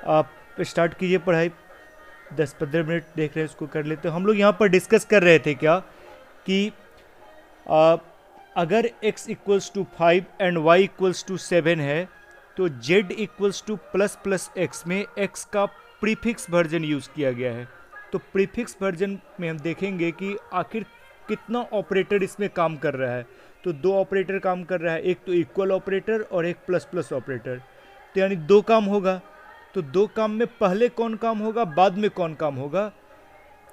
आप स्टार्ट कीजिए पढ़ाई। 10-15 मिनट देख रहे हैं, इसको कर लेते हैं। हम लोग यहाँ पर डिस्कस कर रहे थे क्या कि आ, अगर x equals to 5 and y equals to 7 है तो z equals to plus plus x में x का प्रीफिक्स वर्जन यूज़ किया गया है। तो प्रीफिक्स वर्जन में हम देखेंगे कि आखिर कितना ऑपरेटर इसमें काम कर रहा है। तो दो ऑपरेटर काम कर रहा है, एक तो इक्वल ऑपरेटर और एक प्लस प्लस ऑपरेटर। तो यानी दो काम होगा। तो दो काम में पहले कौन काम होगा, बाद में कौन काम होगा,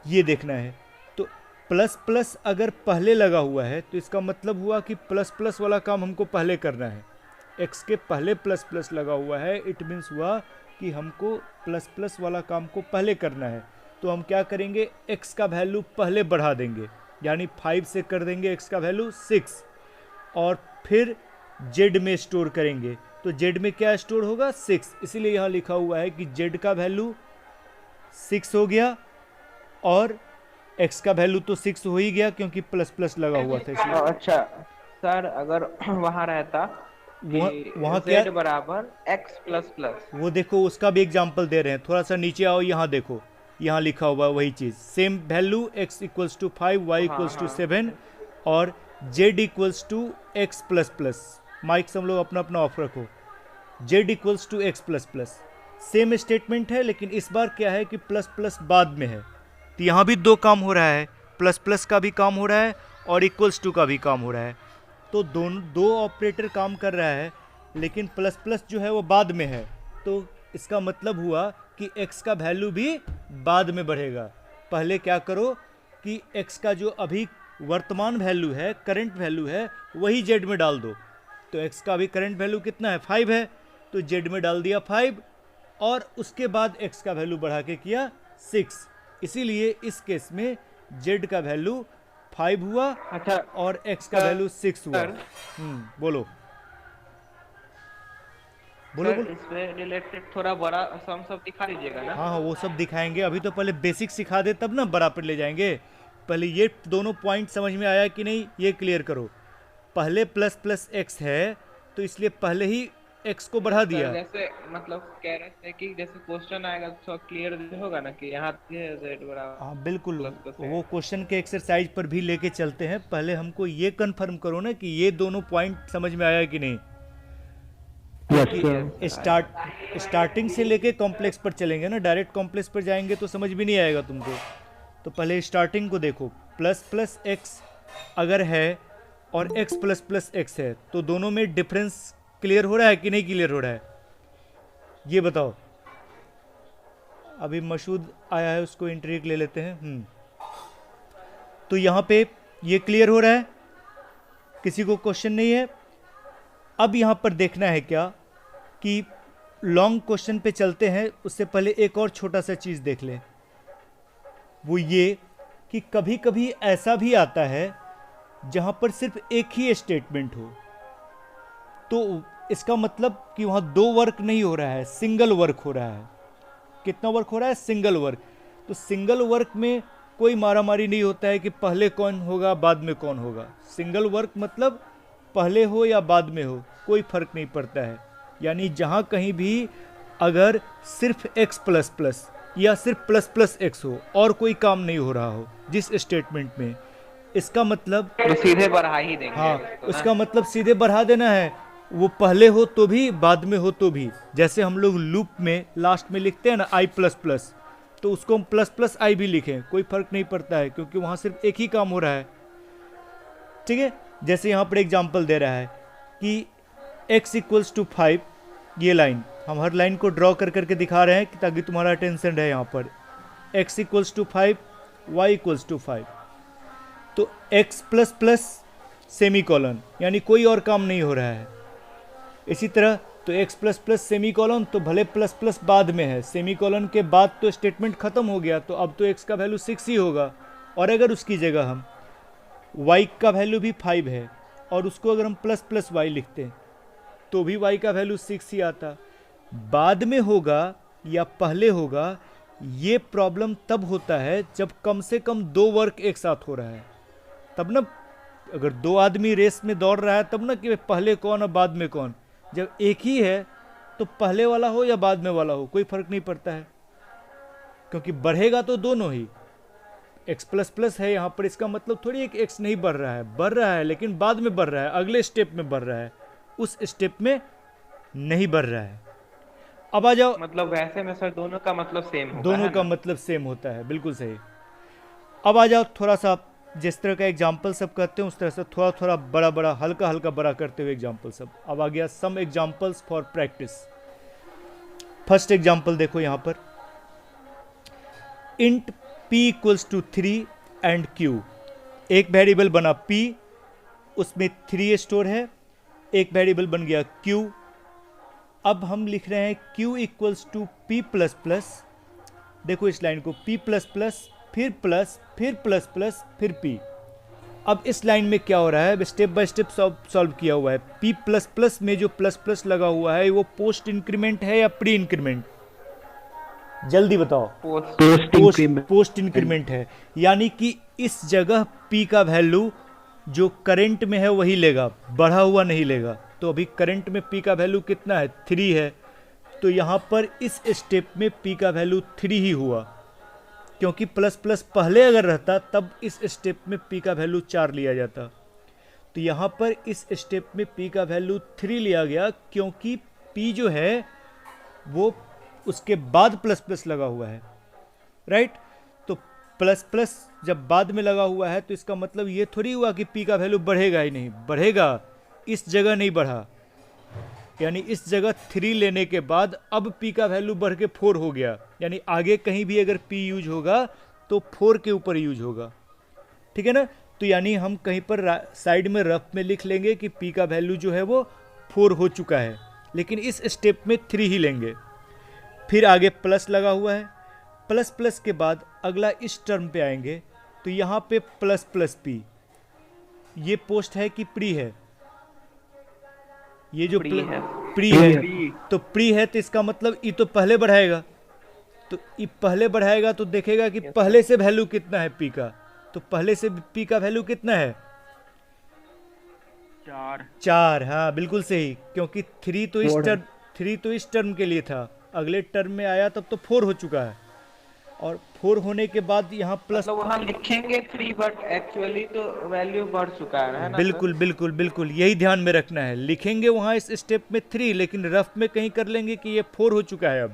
ये देखना है। तो प्लस प्लस अगर पहले लगा हुआ है तो इसका मतलब हुआ कि प्लस प्लस वाला काम हमको पहले करना है। एक्स के पहले प्लस प्लस लगा हुआ है, इट मीन्स हुआ कि हमको प्लस प्लस वाला काम को पहले करना है। तो हम क्या करेंगे, एक्स का वैल्यू पहले बढ़ा देंगे, यानी 5 से कर देंगे एक्स का वैल्यू 6, और फिर जेड में स्टोर करेंगे। तो जेड में क्या स्टोर होगा, 6। इसीलिए यहाँ लिखा हुआ है कि जेड का वैल्यू 6 हो गया और एक्स का वैल्यू तो 6 हो ही गया क्योंकि प्लस प्लस लगा हुआ था इसलिए। अच्छा सर, अगर वहां रहता कि वहाँ क्या, z बराबर x प्लस प्लस। वो देखो उसका भी एग्जाम्पल दे रहे हैं। थोड़ा सा नीचे आओ, यहाँ देखो, यहाँ लिखा हुआ है वही चीज़, same value x equals to 5, y हाँ इक्वल्स टू हाँ 7 और z equals to x plus plus. Mic सब लोग अपना अपना ऑफ रखो। z equals to x plus plus same statement है, लेकिन इस बार क्या है कि प्लस प्लस बाद में है। तो यहाँ भी दो काम हो रहा है, प्लस प्लस का भी काम हो रहा है और इक्वल्स टू का भी काम हो रहा है। तो दोनों दो ऑपरेटर काम कर रहा है, लेकिन प्लस प्लस जो है वो बाद में है। तो इसका मतलब हुआ कि x का वैल्यू भी बाद में बढ़ेगा। पहले क्या करो कि x का जो अभी वर्तमान वैल्यू है, करंट वैल्यू है, वही z में डाल दो। तो x का अभी करंट वैल्यू कितना है, 5 है, तो z में डाल दिया 5, और उसके बाद x का वैल्यू बढ़ा के किया 6। इसीलिए इस केस में z का वैल्यू 5 हुआ अच्छा और x का वैल्यू 6 हुआ। सर। बोलो बोलो सर बोलो। इसमें रिलेटेड थोड़ा बड़ा सम सब दिखा दीजिएगा ना। हाँ हाँ, वो सब दिखाएंगे। अभी तो पहले बेसिक सिखा दे तब ना बड़ा पर ले जाएंगे। पहले ये दोनों पॉइंट समझ में आया कि नहीं, ये क्लियर करो। पहले प्लस प्लस एक्स है तो इसलिए पहले ही एक्स को बढ़ा सर दिया। जैसे मतलब कह रहे थे कि जैसे क्वेश्चन आएगा तो क्लियर होगा ना कि यहाँ z बराबर हाँ बिल्कुल, प्लस प्लस है। वो क्वेश्चन के एक्सरसाइज पर भी लेके चलते हैं। पहले हमको ये कंफर्म करो ना कि ये दोनों पॉइंट समझ में आया कि नहीं। यस यस क्योंकि सर आया। स्टार्टिंग से लेके कॉम्प्लेक्स पर चलेंगे ना, डायरेक्ट कॉम्प्लेक्स पर जाएंगे तो समझ भी नहीं आएगा तुमको। तो पहले स्टार्टिंग को देखो। प्लस प्लस एक्स अगर है और एक्स प्लस प्लस एक्स है तो दोनों में डिफरेंस क्लियर हो रहा है कि नहीं क्लियर हो रहा है, ये बताओ। अभी मसूद आया है, उसको इंटरव्यू ले लेते हैं। तो यहाँ पे ये क्लियर हो रहा है, किसी को क्वेश्चन नहीं है। अब यहाँ पर देखना है क्या कि लॉन्ग क्वेश्चन पे चलते हैं, उससे पहले एक और छोटा सा चीज़ देख लें। वो ये कि कभी कभी ऐसा भी आता है जहाँ पर सिर्फ एक ही स्टेटमेंट हो, तो इसका मतलब कि वहाँ दो वर्क नहीं हो रहा है, सिंगल वर्क हो रहा है। कितना वर्क हो रहा है, सिंगल वर्क। तो सिंगल वर्क में कोई मारामारी नहीं होता है कि पहले कौन होगा बाद में कौन होगा। सिंगल वर्क मतलब पहले हो या बाद में हो, कोई फर्क नहीं पड़ता है। यानी जहाँ कहीं भी अगर सिर्फ x प्लस प्लस या सिर्फ प्लस प्लस एक्स हो और कोई काम नहीं हो रहा हो जिस स्टेटमेंट में, इसका मतलब, तो सीधे बढ़ा ही देंगे हाँ, इसको ना। उसका मतलब सीधे बढ़ा देना है। वो पहले हो तो भी बाद में हो तो भी। जैसे हम लोग लूप में लास्ट में लिखते हैं ना आई प्लस प्लस, तो उसको हम प्लस प्लस आई भी लिखें, कोई फर्क नहीं पड़ता है क्योंकि वहाँ सिर्फ एक ही काम हो रहा है। ठीक है, जैसे यहाँ पर एग्जाम्पल दे रहा है कि x इक्वल्स टू 5, ये लाइन हम हर लाइन को ड्रॉ कर करके दिखा रहे हैं ताकि तुम्हारा अटेंशन रहे। यहाँ पर x equals to 5, y equals to 5, तो x plus plus semicolon, यानी कोई और काम नहीं हो रहा है। इसी तरह तो x plus plus semi colon, तो भले प्लस प्लस बाद में है, सेमी कॉलन के बाद तो स्टेटमेंट खत्म हो गया, तो अब तो x का वैल्यू 6 ही होगा। और अगर उसकी जगह हम y का वैल्यू भी 5 है और उसको अगर हम प्लस प्लस y लिखते हैं तो भी y का वैल्यू 6 ही आता। बाद में होगा या पहले होगा, ये प्रॉब्लम तब होता है जब कम से कम दो वर्क एक साथ हो रहा है, तब ना। अगर दो आदमी रेस में दौड़ रहा है तब ना कि पहले कौन और बाद में कौन। जब एक ही है तो पहले वाला हो या बाद में वाला हो कोई फर्क नहीं पड़ता है, क्योंकि बढ़ेगा तो दोनों ही। x प्लस प्लस है यहाँ पर, इसका मतलब थोड़ी एक x नहीं बढ़ रहा है लेकिन बाद में बढ़ रहा है, अगले स्टेप में बढ़ रहा है, उस स्टेप में नहीं बढ़ रहा है। अब आ जाओ, मतलब वैसे में सर दोनों का मतलब सेम होगा, दोनों है का ना? मतलब सेम होता है, बिल्कुल सही। अब आ जाओ थोड़ा सा, जिस तरह का एग्जाम्पल सब करते हैं उस तरह से थोड़ा थोड़ा बड़ा बड़ा हल्का हल्का बड़ा करते हुए एग्जाम्पल सब। अब आ गया some examples for practice. First example देखो यहाँ पर, int p equals to 3 and q। एक वेरिएबल बना p, उसमें 3 स्टोर है, एक वेरिएबल बन गया q। अब हम लिख रहे हैं q equals to p plus plus. देखो इस लाइन को, p प्लस प्लस फिर प्लस फिर प्लस प्लस फिर p। अब इस लाइन में क्या हो रहा है, स्टेप बाय स्टेप सॉल्व किया हुआ है। p प्लस प्लस में जो प्लस प्लस लगा हुआ है वो पोस्ट इंक्रीमेंट है या प्री इंक्रीमेंट? जल्दी बताओ। पोस्ट इंक्रीमेंट है, यानी कि इस जगह p का वैल्यू जो करंट में है वही लेगा, बढ़ा हुआ नहीं लेगा। तो अभी करंट में p का वैल्यू कितना है, 3 है, तो यहाँ पर इस स्टेप में p का वैल्यू 3 ही हुआ, क्योंकि प्लस प्लस पहले अगर रहता तब इस स्टेप में p का वैल्यू 4 लिया जाता। तो यहाँ पर इस स्टेप में p का वैल्यू 3 लिया गया, क्योंकि p जो है वो उसके बाद प्लस प्लस लगा हुआ है, राइट। तो प्लस प्लस जब बाद में लगा हुआ है तो इसका मतलब ये थोड़ी हुआ कि p का वैल्यू बढ़ेगा ही नहीं, बढ़ेगा, इस जगह नहीं बढ़ा। यानी इस जगह 3 लेने के बाद अब p का वैल्यू बढ़ के 4 हो गया, यानी आगे कहीं भी अगर p यूज होगा तो 4 के ऊपर यूज होगा, ठीक है ना। तो यानी हम कहीं पर साइड में रफ में लिख लेंगे कि p का वैल्यू जो है वो 4 हो चुका है, लेकिन इस स्टेप में 3 ही लेंगे। फिर आगे प्लस लगा हुआ है, प्लस प्लस के बाद अगला इस टर्म पे आएंगे, तो यहाँ पे प्लस प्लस p, ये पोस्ट है कि प्री है? ये जो प्री है, तो प्री है तो इसका मतलब ई तो पहले बढ़ाएगा, तो ई पहले बढ़ाएगा तो देखेगा कि पहले से वैल्यू कितना है p का। तो पहले से p का वैल्यू कितना है, 4। हाँ बिल्कुल सही, क्योंकि 3 तो इस टर्म के लिए था, अगले टर्म में आया तब तो 4 हो चुका है, और 4 होने के बाद यहाँ प्लस, मतलब वहाँ लिखेंगे 3 बट एक्चुअली तो वैल्यू बढ़ चुका है ना? बिल्कुल बिल्कुल बिल्कुल, यही ध्यान में रखना है। लिखेंगे वहाँ इस स्टेप में 3, लेकिन रफ में कहीं कर लेंगे कि ये 4 हो चुका है।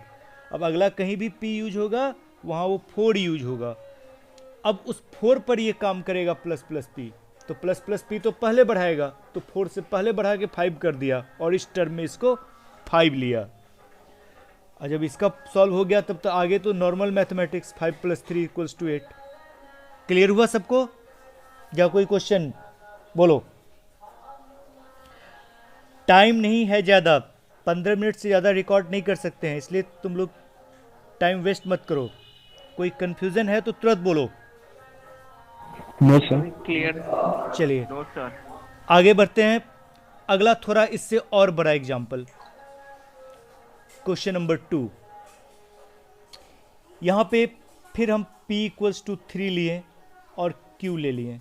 अब अगला कहीं भी p यूज होगा वहाँ वो 4 यूज होगा। अब उस 4 पर ये काम करेगा प्लस प्लस p, तो प्लस प्लस p तो पहले बढ़ाएगा, तो 4 से पहले बढ़ा के 5 कर दिया और इस टर्म में इसको 5 लिया। और जब इसका सॉल्व हो गया तब तो आगे तो नॉर्मल मैथमेटिक्स, 5 + 3 = 8। क्लियर हुआ सबको? या कोई क्वेश्चन बोलो? टाइम नहीं है ज़्यादा, 15 मिनट से ज़्यादा रिकॉर्ड नहीं कर सकते हैं, इसलिए तुम लोग टाइम वेस्ट मत करो। कोई कंफ्यूजन है तो तुरंत बोलो। No sir. क्लियर? चलिए नो सर। आगे बढ़ते हैं। अगला थोड़ा इससे और बड़ा एग्जाम्पल, क्वेश्चन नंबर 2। यहाँ पे फिर हम p = 3 लिए और q ले लिए,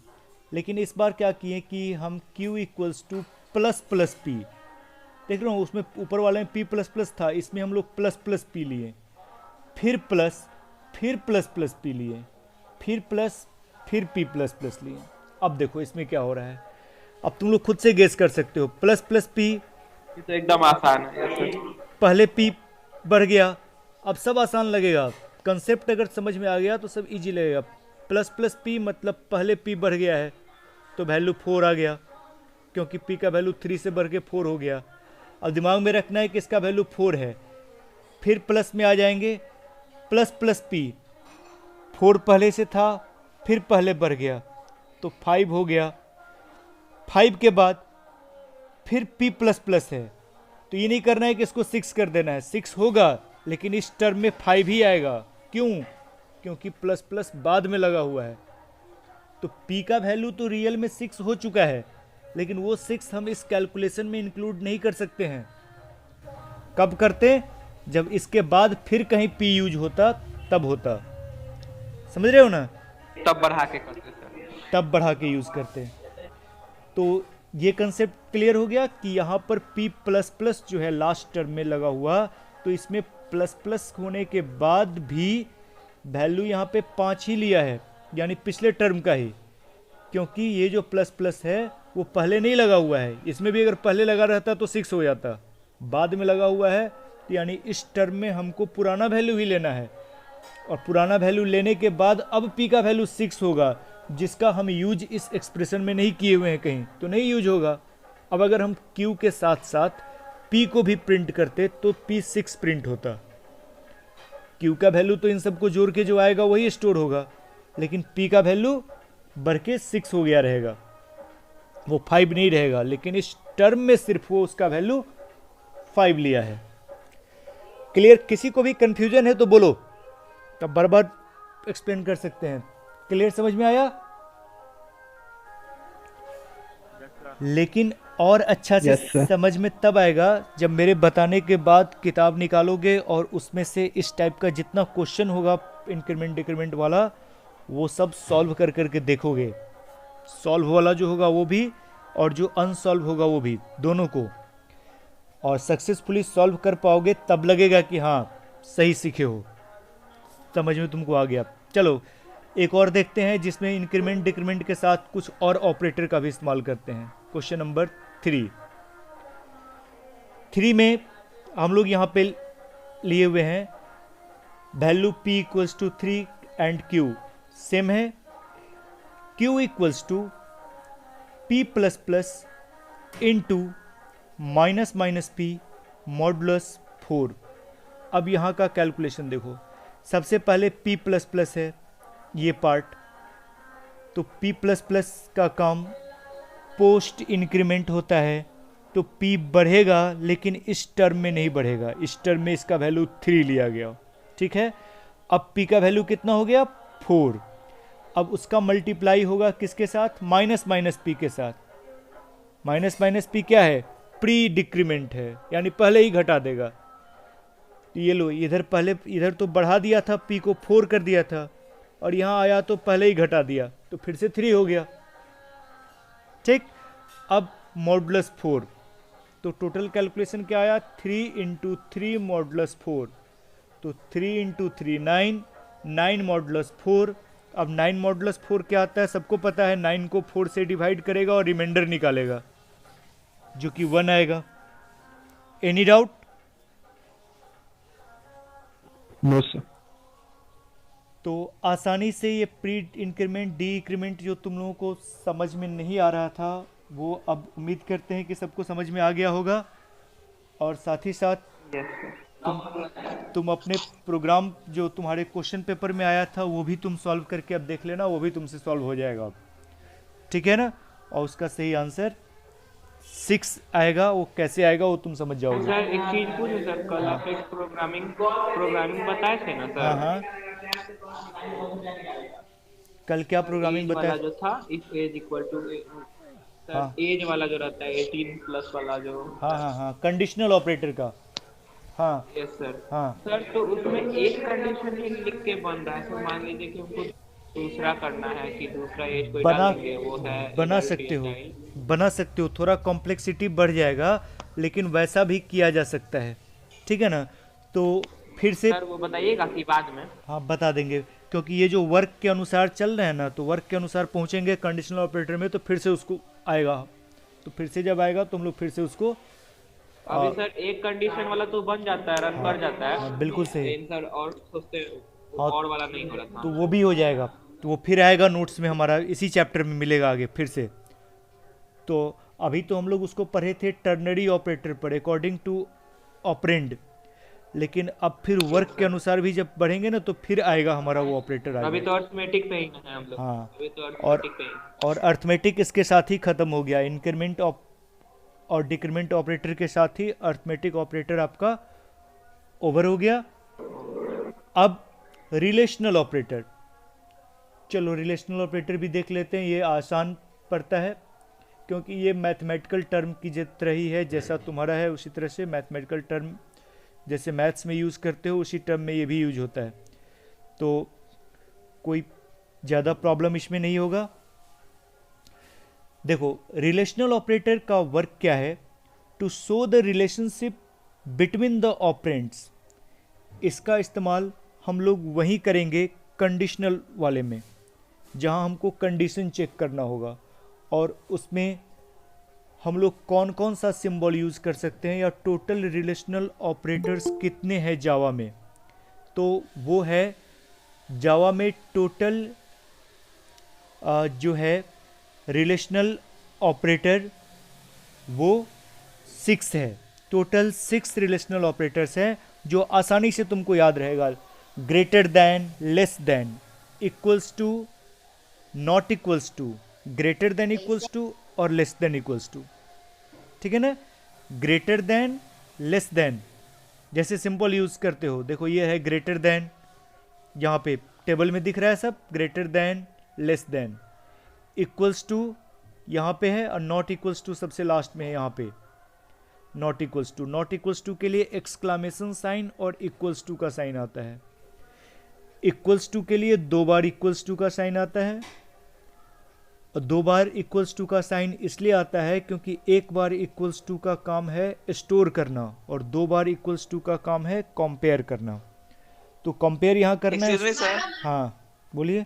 लेकिन इस बार क्या किए कि हम q = ++p। देख रहे हो उसमें ऊपर वाले में p ++ था, इसमें हम लोग ++p लिए, फिर प्लस, फिर ++p लिए, फिर प्लस, फिर p ++ लिए। अब देखो इसमें क्या हो रहा है, अब तुम लोग खुद से गेस कर सकते हो। ++p, ये तो एकदम आसान है सर। पहले p बढ़ गया, अब सब आसान लगेगा। कंसेप्ट अगर समझ में आ गया तो सब इजी लगेगा। ++p मतलब पहले p बढ़ गया है तो वैल्यू 4 आ गया, क्योंकि p का वैल्यू 3 से बढ़ के 4 हो गया। अब दिमाग में रखना है कि इसका वैल्यू 4 है। फिर प्लस में आ जाएंगे, ++p, 4 पहले से था, फिर पहले बढ़ गया तो 5 हो गया। 5 के बाद फिर p++ है, तो ये नहीं करना है कि इसको 6 कर देना है, 6 होगा लेकिन इस टर्म में 5 ही आएगा। क्यों? क्योंकि ++ बाद में लगा हुआ है। तो p का वैल्यू तो रियल में 6 हो चुका है, लेकिन वो 6 हम इस कैलकुलेशन में इंक्लूड नहीं कर सकते हैं। कब करते? जब इसके बाद फिर कहीं p यूज होता तब होता। समझ रहे हो ना? तब बढ़ा के करते सर। तब बढ़ा के यूज करते। तो ये कंसेप्ट क्लियर हो गया कि यहाँ पर p प्लस प्लस जो है लास्ट टर्म में लगा हुआ, तो इसमें प्लस प्लस होने के बाद भी वैल्यू यहाँ पे 5 ही लिया है, यानी पिछले टर्म का ही, क्योंकि ये जो प्लस प्लस है वो पहले नहीं लगा हुआ है। इसमें भी अगर पहले लगा रहता तो 6 हो जाता, बाद में लगा हुआ है, तो यानी इस टर्म में हमको पुराना वैल्यू ही लेना है, और पुराना वैल्यू लेने के बाद अब p का वैल्यू 6 होगा, जिसका हम यूज इस एक्सप्रेशन में नहीं किए हुए हैं कहीं, तो नहीं यूज होगा। अब अगर हम q के साथ साथ p को भी प्रिंट करते तो p6 प्रिंट होता। q का वैल्यू तो इन सबको जोड़ के जो आएगा वही स्टोर होगा, लेकिन p का वैल्यू बढ़ के 6 हो गया रहेगा, वो 5 नहीं रहेगा, लेकिन इस टर्म में सिर्फ वो उसका वैल्यू 5 लिया है। क्लियर? किसी को भी कंफ्यूजन है तो बोलो, तब बार बार एक्सप्लेन कर सकते हैं। क्लियर, समझ में आया? लेकिन और अच्छा से Yes, sir. समझ में तब आएगा जब मेरे बताने के बाद किताब निकालोगे और उसमें से इस टाइप का जितना क्वेश्चन होगा इंक्रीमेंट डिक्रीमेंट वाला, वो सब सॉल्व कर करके देखोगे। सॉल्व वाला जो होगा वो भी, और जो अनसॉल्व होगा वो भी, दोनों को। और सक्सेसफुली सॉल्व कर पाओगे तब लगेगा कि हाँ सही सीखे हो, समझ में तुमको आ गया। चलो एक और देखते हैं जिसमें इंक्रीमेंट डिक्रीमेंट के साथ कुछ और ऑपरेटर का भी इस्तेमाल करते हैं। क्वेश्चन नंबर 3 में हम लोग यहाँ पे लिए हुए हैं value p equals to 3 and q same है, q equals to p plus plus into minus minus p modulus 4। अब यहाँ का कैलकुलेशन देखो, सबसे पहले p प्लस प्लस है ये पार्ट, तो p प्लस प्लस का काम पोस्ट इंक्रीमेंट होता है, तो p बढ़ेगा लेकिन इस टर्म में नहीं बढ़ेगा, इस टर्म में इसका वैल्यू 3 लिया गया, ठीक है। अब p का वैल्यू कितना हो गया 4, अब उसका मल्टीप्लाई होगा किसके साथ, माइनस माइनस p के साथ। माइनस माइनस p क्या है, प्री डिक्रीमेंट है, यानी पहले ही घटा देगा। तो ये लो, इधर पहले इधर तो बढ़ा दिया था, p को 4 कर दिया था, और यहाँ आया तो पहले ही घटा दिया, तो फिर से 3 हो गया, ठीक। अब मॉडुलस 4, तो टोटल कैलकुलेशन क्या आया, 3 इंटू 3 मॉडुलस 4, तो 3 इंटू 3 9, 9 मॉडुलस 4। अब 9 मॉडुलस 4 क्या आता है, सबको पता है, 9 को 4 से डिवाइड करेगा और रिमाइंडर निकालेगा जो कि 1 आएगा। Any doubt? No sir. तो आसानी से ये प्री इंक्रीमेंट डी इंक्रीमेंट जो तुम लोगों को समझ में नहीं आ रहा था, वो अब उम्मीद करते हैं कि सबको समझ में आ गया होगा। और साथ ही साथ तुम अपने प्रोग्राम जो तुम्हारे क्वेश्चन पेपर में आया था वो भी तुम सॉल्व करके अब देख लेना, वो भी तुमसे सॉल्व हो जाएगा अब, ठीक है ना। और उसका सही आंसर 6 आएगा, वो कैसे आएगा वो तुम समझ जाओगे। सर एक चीज पूछो सर, कल आप एक प्रोग्रामिंग बताए थे ना हाँ सर, हाँ, कल क्या प्रोग्रामिंग एज वाला बताया? जो था, if as equal to sir, हाँ एज वाला जो रहता है 18 प्लस वाला जो, हाँ हाँ हाँ, कंडीशनल ऑपरेटर का, हाँ यस सर। हाँ सर तो उसमें एक कंडीशन ही लिख के बन रहा है सर, मान लीजिए कि हमको दूसरा करना है कि दूसरा एज कोई बना डाल देंगे, वो है बना adult सकते हो, style। बना सकते हो, थोड़ा कॉम्प्लेक्सिटी बढ़ जाएगा, लेकिन वैसा भी किया जा सकता है, ठीक है ना। तो फिर से सर वो बताइएगा कि बाद में। हाँ बता देंगे, क्योंकि ये जो वर्क के अनुसार चल रहे हैं ना, तो वर्क के अनुसार पहुंचेंगे कंडीशनल ऑपरेटर में, तो फिर से उसको आएगा, तो फिर से जब आएगा तो हम लोग फिर से उसको अभी सर एक कंडीशन वाला तो बन जाता है, रन कर जाता है। हाँ, बिल्कुल सही। लेकिन सर और सोचते हाँ, और वाला नहीं हो रहा था। तो वो भी हो जाएगा, तो वो फिर आएगा नोट्स में, हमारा इसी चैप्टर में मिलेगा आगे फिर से। तो अभी तो हम लोग उसको पढ़े थे टर्नरी ऑपरेटर पर, अकॉर्डिंग टू ऑपरेंड, लेकिन अब फिर वर्क के अनुसार भी जब बढ़ेंगे ना तो फिर आएगा हमारा वो ऑपरेटर अभी आएगा। तो अर्थमेटिक पे ही है हम लोग। हाँ, अभी तो और अर्थमेटिक पे ही। और अर्थमेटिक इसके साथ ही खत्म हो गया, इंक्रीमेंट और डिक्रीमेंट ऑपरेटर के साथ ही अर्थमेटिक ऑपरेटर आपका ओवर हो गया। अब रिलेशनल ऑपरेटर, चलो रिलेशनल ऑपरेटर भी देख लेते हैं, ये आसान पड़ता है क्योंकि ये मैथमेटिकल टर्म की जिस तरह ही है, जैसा तुम्हारा है उसी तरह से मैथमेटिकल टर्म जैसे मैथ्स में यूज़ करते हो उसी टर्म में ये भी यूज होता है, तो कोई ज़्यादा प्रॉब्लम इसमें नहीं होगा। देखो रिलेशनल ऑपरेटर का वर्क क्या है, to show the relationship between the operands. इसका इस्तेमाल हम लोग वहीं करेंगे कंडीशनल वाले में, जहां हमको कंडीशन चेक करना होगा, और उसमें हम लोग कौन कौन सा सिंबल यूज़ कर सकते हैं, या टोटल रिलेशनल ऑपरेटर्स कितने हैं जावा में। तो वो है जावा में टोटल जो है रिलेशनल ऑपरेटर वो 6 है। टोटल 6 रिलेशनल ऑपरेटर्स हैं जो आसानी से तुमको याद रहेगा। Greater than, less than, equals to, not equals to, greater than equals to और लेस देन इक्वल्स टू। ठीक है ना। ग्रेटर देन, लेस देन, जैसे सिंपल यूज करते हो, देखो ये है ग्रेटर देन, यहाँ पे टेबल में दिख रहा है सब, greater than, less than, equals to यहाँ पे है, और नॉट इक्वल्स टू सबसे लास्ट में है यहाँ पे। Not equals to, not equals to के लिए एक्सक्लामेशन साइन और इक्वल्स टू का साइन आता है। इक्वल्स टू के लिए 2 बार इक्वल्स टू का साइन आता है, और 2 बार इक्वल्स टू का साइन इसलिए आता है क्योंकि 1 बार इक्वल्स टू का काम है स्टोर करना, और 2 बार इक्वल्स टू का काम है कंपेयर करना। तो कंपेयर यहाँ करना है। Excuse me, sir. हाँ बोलिए।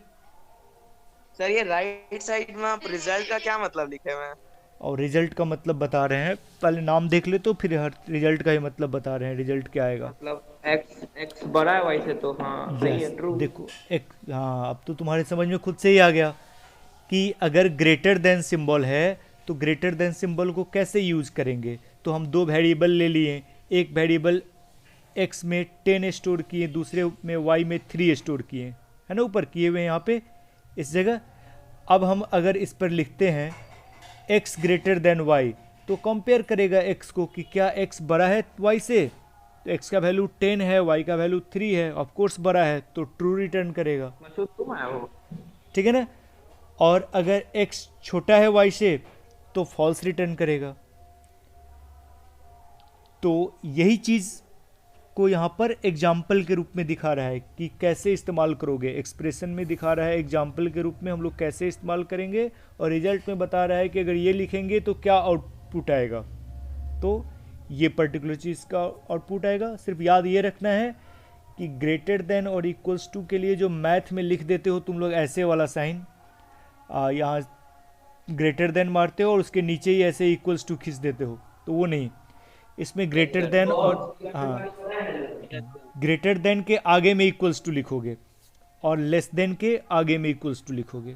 सर ये राइट साइड में आप रिजल्ट का क्या मतलब लिखे हुए हैं? और रिजल्ट का मतलब बता रहे हैं, पहले नाम देख ले तो फिर हर रिजल्ट का ही मतलब बता रहे हैं, रिजल्ट क्या आएगा। मतलब x बड़ा है वैसे तो, हाँ सही है, Yes, ट्रू। देखो एक, हाँ अब तो तुम्हारे समझ में खुद से ही आ गया कि अगर ग्रेटर देन सिंबल है तो ग्रेटर देन सिंबल को कैसे यूज करेंगे। तो हम 2 वेरिएबल ले लिए, एक वेरिएबल x में 10 स्टोर किए, दूसरे में y में 3 स्टोर किए, है ना, ऊपर किए हुए यहाँ पे इस जगह। अब हम अगर इस पर लिखते हैं x ग्रेटर देन y, तो कंपेयर करेगा x को कि क्या x बड़ा है y से। तो x का वैल्यू 10 है, y का वैल्यू 3 है, ऑफ कोर्स बड़ा है, तो ट्रू रिटर्न करेगा। मशहूर तुम है वो। ठीक है ना। और अगर x छोटा है y से तो फॉल्स रिटर्न करेगा। तो यही चीज़ को यहाँ पर एग्जाम्पल के रूप में दिखा रहा है कि कैसे इस्तेमाल करोगे। एक्सप्रेशन में दिखा रहा है एग्जाम्पल के रूप में हम लोग कैसे इस्तेमाल करेंगे, और रिजल्ट में बता रहा है कि अगर ये लिखेंगे तो क्या आउटपुट आएगा। तो ये पर्टिकुलर चीज़ का आउटपुट आएगा। सिर्फ याद ये रखना है कि ग्रेटर देन और इक्वल्स टू के लिए जो मैथ में लिख देते हो तुम लोग ऐसे वाला साइन, यहाँ ग्रेटर देन मारते हो और उसके नीचे ही ऐसे इक्वल्स टू खींच देते हो, तो वो नहीं। इसमें ग्रेटर देन और, हाँ, ग्रेटर देन के आगे में इक्वल्स टू लिखोगे और लेस देन के आगे में इक्वल्स टू लिखोगे।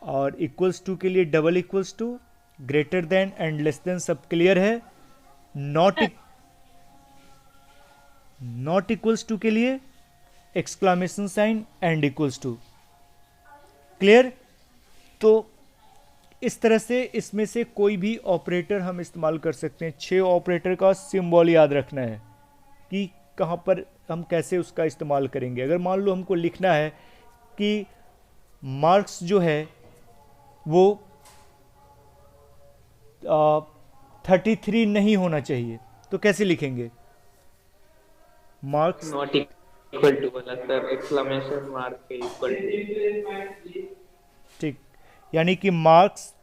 और इक्वल्स टू के लिए double equals to, greater than and less than सब क्लियर है। नॉट इक्वल्स टू के लिए exclamation sign and equals to, clear. तो इस तरह से इसमें से कोई भी ऑपरेटर हम इस्तेमाल कर सकते हैं। 6 ऑपरेटर का सिंबल याद रखना है कि कहाँ पर हम कैसे उसका इस्तेमाल करेंगे। अगर मान लो हमको लिखना है कि मार्क्स जो है वो 33 नहीं होना चाहिए, तो कैसे लिखेंगे। मार्क्स नॉट इक्वल टू वाला सर, एक्सक्लेमेशन मार्क के इक्वल टू। ठीक, यानी कि marks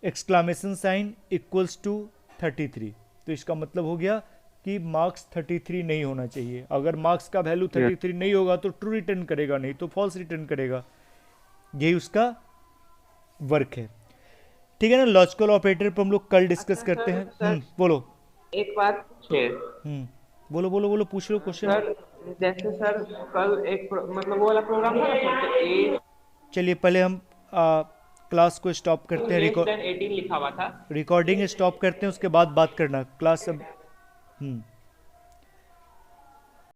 exclamation sign equals to 33। तो इसका मतलब हो गया कि मार्क्स 33 नहीं होना चाहिए। अगर मार्क्स का वैल्यू 33 नहीं होगा तो ट्रू रिटर्न करेगा, नहीं तो फॉल्स रिटर्न करेगा। यही उसका वर्क है। ठीक है ना। लॉजिकल ऑपरेटर पर हम लोग कल डिस्कस करते हैं। बोलो। एक बात पूछे। बोलो बोलो बोलो, पूछ लो क्वेश्चन। सर जैसे सर कल एक मतलब वो वाला प्रोग्राम था ना सर, तो ए चलिए पहले हम क्लास को स्टॉप करते हैं। 18 लिखा हुआ था। रिकॉर्डिंग स्टॉप करते हैं, उसके बाद बात करना क्लास सब।